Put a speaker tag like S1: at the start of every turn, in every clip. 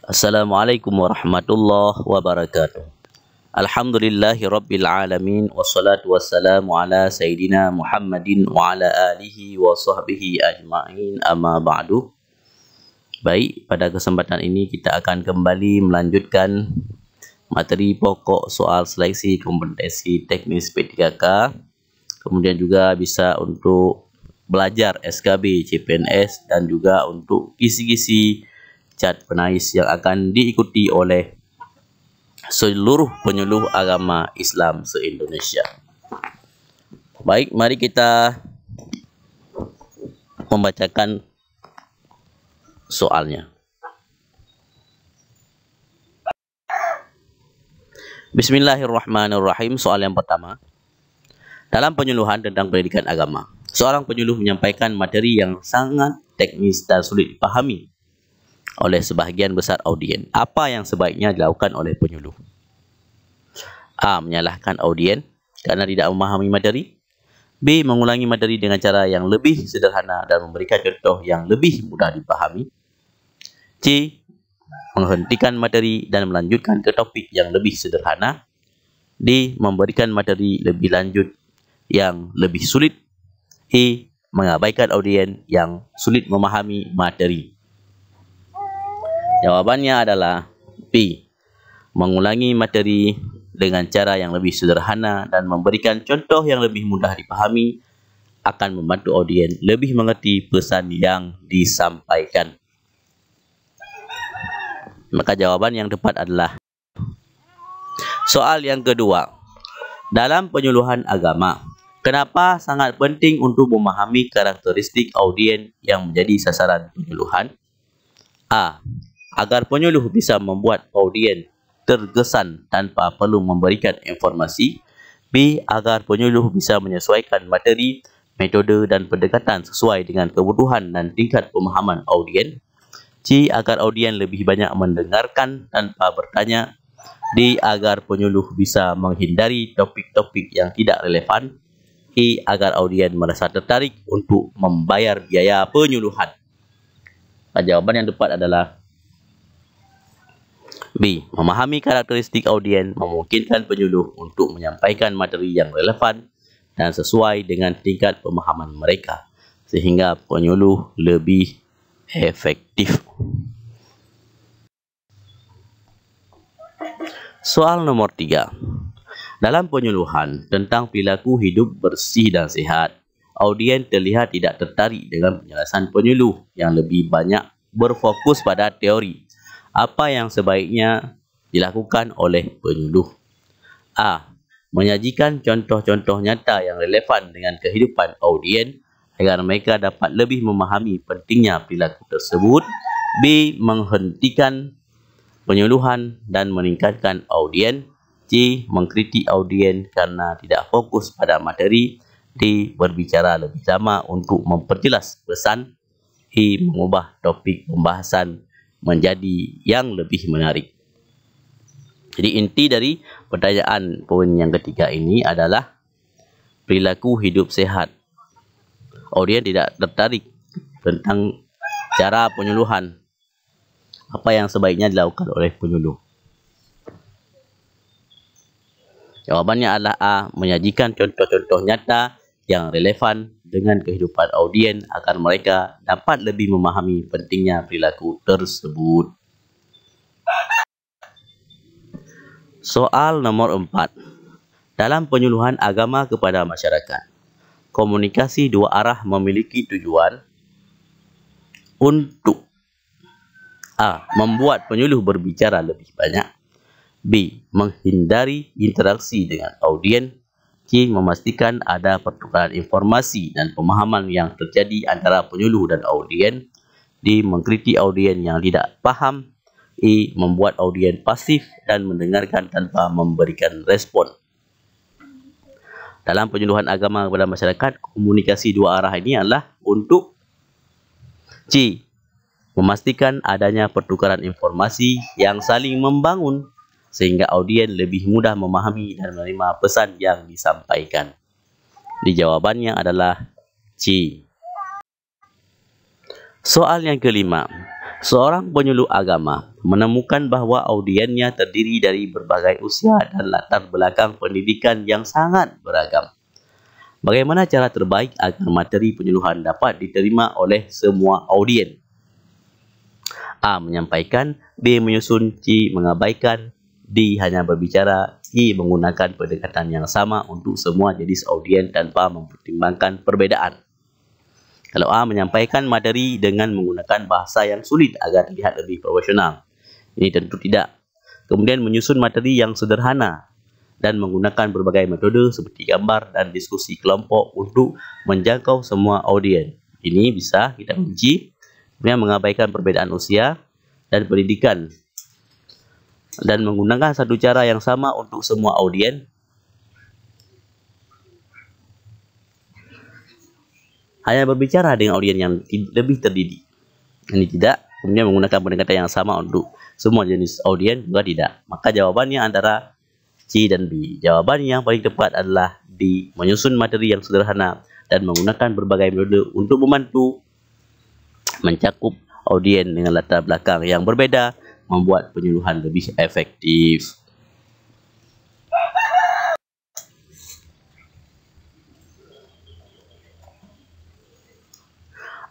S1: Assalamualaikum warahmatullahi wabarakatuh. Alhamdulillahi rabbil alamin. Wassalatu wassalamu ala Sayyidina Muhammadin wa ala alihi wa sahbihi ajma'in, amma ba'du. Baik, pada kesempatan ini kita akan kembali melanjutkan materi pokok soal seleksi kompetensi teknis P3K. Kemudian juga bisa untuk belajar SKB CPNS dan juga untuk kisi-kisi cat penais yang akan diikuti oleh seluruh penyuluh agama Islam se-Indonesia. Baik, mari kita membacakan soalnya. Bismillahirrahmanirrahim. Soal yang pertama. Dalam penyuluhan tentang pendidikan agama, seorang penyuluh menyampaikan materi yang sangat teknis dan sulit dipahami oleh sebahagian besar audien. Apa yang sebaiknya dilakukan oleh penyuluh? A. Menyalahkan audien karena tidak memahami materi. B. Mengulangi materi dengan cara yang lebih sederhana dan memberikan contoh yang lebih mudah dipahami. C. Menghentikan materi dan melanjutkan ke topik yang lebih sederhana. D. Memberikan materi lebih lanjut yang lebih sulit. E. Mengabaikan audien yang sulit memahami materi. Jawabannya adalah B. Mengulangi materi dengan cara yang lebih sederhana dan memberikan contoh yang lebih mudah dipahami akan membantu audien lebih mengerti pesan yang disampaikan. Maka jawaban yang tepat adalah soal yang kedua. Dalam penyuluhan agama, kenapa sangat penting untuk memahami karakteristik audien yang menjadi sasaran penyuluhan? A. Agar penyuluh bisa membuat audien terkesan tanpa perlu memberikan informasi. B. Agar penyuluh bisa menyesuaikan materi, metode dan pendekatan sesuai dengan kebutuhan dan tingkat pemahaman audien. C. Agar audien lebih banyak mendengarkan tanpa bertanya. D. Agar penyuluh bisa menghindari topik-topik yang tidak relevan. E. Agar audien merasa tertarik untuk membayar biaya penyuluhan. Jawaban yang tepat adalah B. Memahami karakteristik audien memungkinkan penyuluh untuk menyampaikan materi yang relevan dan sesuai dengan tingkat pemahaman mereka, sehingga penyuluh lebih efektif. Soal nomor 3. Dalam penyuluhan tentang perilaku hidup bersih dan sehat, audien terlihat tidak tertarik dengan penjelasan penyuluh yang lebih banyak berfokus pada teori. Apa yang sebaiknya dilakukan oleh penyuluh? A. Menyajikan contoh-contoh nyata yang relevan dengan kehidupan audien agar mereka dapat lebih memahami pentingnya perilaku tersebut. B. Menghentikan penyuluhan dan meningkatkan audien. C. Mengkritik audien karena tidak fokus pada materi. D. Berbicara lebih lama untuk memperjelas pesan. E. Mengubah topik pembahasan menjadi yang lebih menarik. Jadi inti dari pertanyaan poin yang ketiga ini adalah perilaku hidup sehat. Audien tidak tertarik tentang cara penyuluhan. Apa yang sebaiknya dilakukan oleh penyuluh? Jawabannya adalah A. Menyajikan contoh-contoh nyata yang relevan dengan kehidupan audien agar mereka dapat lebih memahami pentingnya perilaku tersebut. Soal nomor 4. Dalam penyuluhan agama kepada masyarakat, komunikasi dua arah memiliki tujuan untuk A. Membuat penyuluh berbicara lebih banyak. B. Menghindari interaksi dengan audien. C. Memastikan ada pertukaran informasi dan pemahaman yang terjadi antara penyuluh dan audien. D. Mengkritik audien yang tidak paham. E. Membuat audien pasif dan mendengarkan tanpa memberikan respon. Dalam penyuluhan agama kepada masyarakat, komunikasi dua arah ini adalah untuk C. Memastikan adanya pertukaran informasi yang saling membangun sehingga audien lebih mudah memahami dan menerima pesan yang disampaikan. Di jawabannya adalah C. Soal yang kelima. Seorang penyuluh agama menemukan bahawa audiennya terdiri dari berbagai usia dan latar belakang pendidikan yang sangat beragam. Bagaimana cara terbaik agar materi penyuluhan dapat diterima oleh semua audien? A. Menyampaikan, B. Menyusun, C. Mengabaikan, D. Hanya berbicara, E. Menggunakan pendekatan yang sama untuk semua jenis audien tanpa mempertimbangkan perbedaan. Kalau A. Menyampaikan materi dengan menggunakan bahasa yang sulit agar terlihat lebih profesional. Ini tentu tidak. Kemudian menyusun materi yang sederhana dan menggunakan berbagai metode seperti gambar dan diskusi kelompok untuk menjangkau semua audien. Ini bisa kita uji. Kemudian mengabaikan perbedaan usia dan pendidikan dan menggunakan satu cara yang sama untuk semua audien. Hanya berbicara dengan audien yang lebih terdidik. Ini tidak. Kemudian menggunakan pendekatan yang sama untuk semua jenis audien juga tidak. Maka jawabannya antara C dan B. Jawaban yang paling tepat adalah D. Menyusun materi yang sederhana dan menggunakan berbagai metode untuk membantu mencakup audien dengan latar belakang yang berbeda, membuat penyuluhan lebih efektif.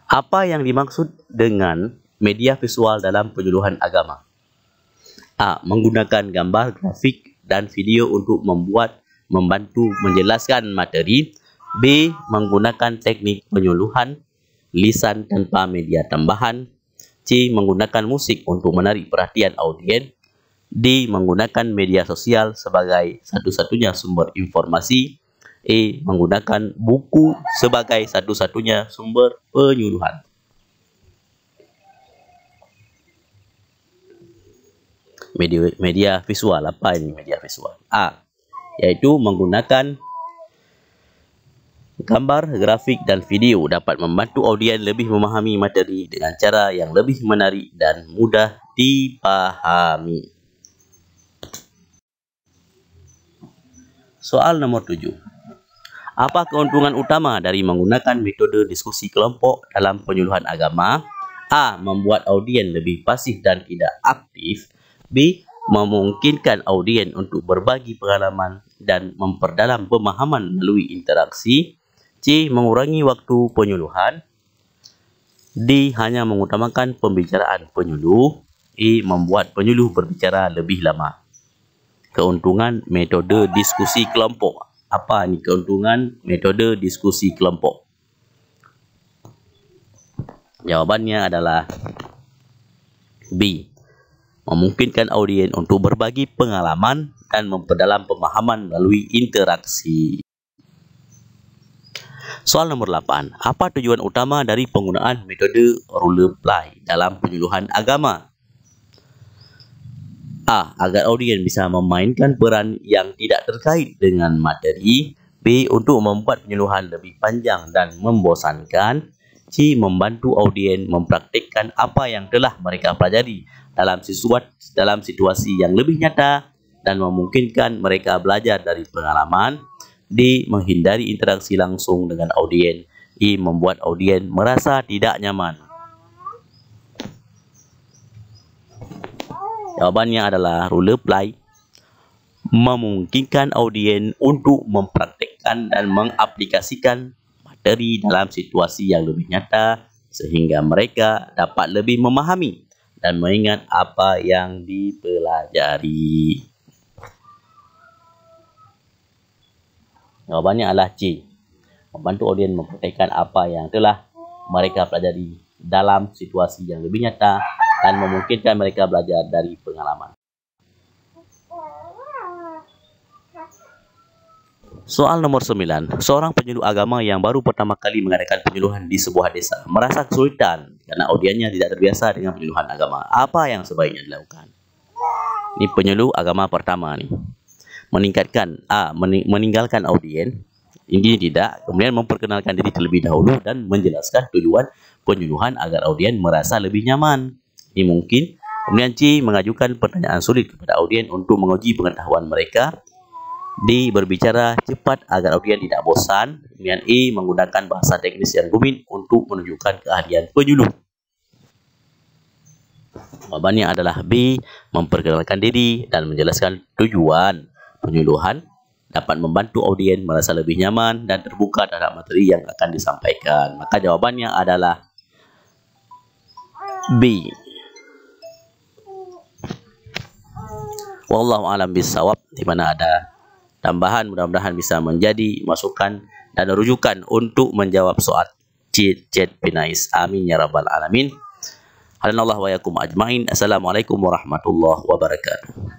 S1: Apa yang dimaksud dengan media visual dalam penyuluhan agama? A. Menggunakan gambar, grafik, dan video untuk membantu menjelaskan materi. B. Menggunakan teknik penyuluhan lisan tanpa media tambahan. C. Menggunakan musik untuk menarik perhatian audien. D. Menggunakan media sosial sebagai satu-satunya sumber informasi. E. Menggunakan buku sebagai satu-satunya sumber penyuluhan. Media visual, apa ini media visual? A. Yaitu menggunakan gambar, grafik, dan video dapat membantu audien lebih memahami materi dengan cara yang lebih menarik dan mudah dipahami. Soal nomor 7. Apa keuntungan utama dari menggunakan metode diskusi kelompok dalam penyuluhan agama? A. Membuat audien lebih pasif dan tidak aktif. B. Memungkinkan audien untuk berbagi pengalaman dan memperdalam pemahaman melalui interaksi. C. Mengurangi waktu penyuluhan. D. Hanya mengutamakan pembicaraan penyuluh. E. Membuat penyuluh berbicara lebih lama. Keuntungan metode diskusi kelompok. Apa ini keuntungan metode diskusi kelompok? Jawabannya adalah B. Memungkinkan audien untuk berbagi pengalaman dan memperdalam pemahaman melalui interaksi. Soal nomor 8. Apa tujuan utama dari penggunaan metode role play dalam penyuluhan agama? A. Agar audien bisa memainkan peran yang tidak terkait dengan materi. B. Untuk membuat penyuluhan lebih panjang dan membosankan. C. Membantu audien mempraktikkan apa yang telah mereka pelajari dalam situasi yang lebih nyata dan memungkinkan mereka belajar dari pengalaman. D. Menghindari interaksi langsung dengan audien. E. Membuat audien merasa tidak nyaman. Jawabannya adalah role play. Memungkinkan audien untuk mempraktikkan dan mengaplikasikan materi dalam situasi yang lebih nyata sehingga mereka dapat lebih memahami dan mengingat apa yang dipelajari. Jawabannya adalah C. Membantu audien mempraktikkan apa yang telah mereka pelajari dalam situasi yang lebih nyata dan memungkinkan mereka belajar dari pengalaman. Soal nomor 9. Seorang penyuluh agama yang baru pertama kali mengadakan penyuluhan di sebuah desa merasa kesulitan karena audiennya tidak terbiasa dengan penyuluhan agama. Apa yang sebaiknya dilakukan? Ini penyuluh agama pertama nih. Meninggalkan audien. Ini tidak. Kemudian memperkenalkan diri terlebih dahulu dan menjelaskan tujuan penyuluhan agar audien merasa lebih nyaman. Ini mungkin. Kemudian C. Mengajukan pertanyaan sulit kepada audien untuk menguji pengetahuan mereka. D. Berbicara cepat agar audien tidak bosan. Kemudian E. Menggunakan bahasa teknis yang rumit untuk menunjukkan keahlian penyuluh. Jawabannya adalah B. Memperkenalkan diri dan menjelaskan tujuan penyuluhan dapat membantu audien merasa lebih nyaman dan terbuka terhadap materi yang akan disampaikan. Maka jawabannya adalah B. Wallahu a'lam bishawab. Di mana ada tambahan, mudah-mudahan bisa menjadi masukan dan rujukan untuk menjawab soal chat Pinais. Amin ya rabbal alamin. Hadanallahu wa yakum ajmain. Assalamualaikum warahmatullahi wabarakatuh.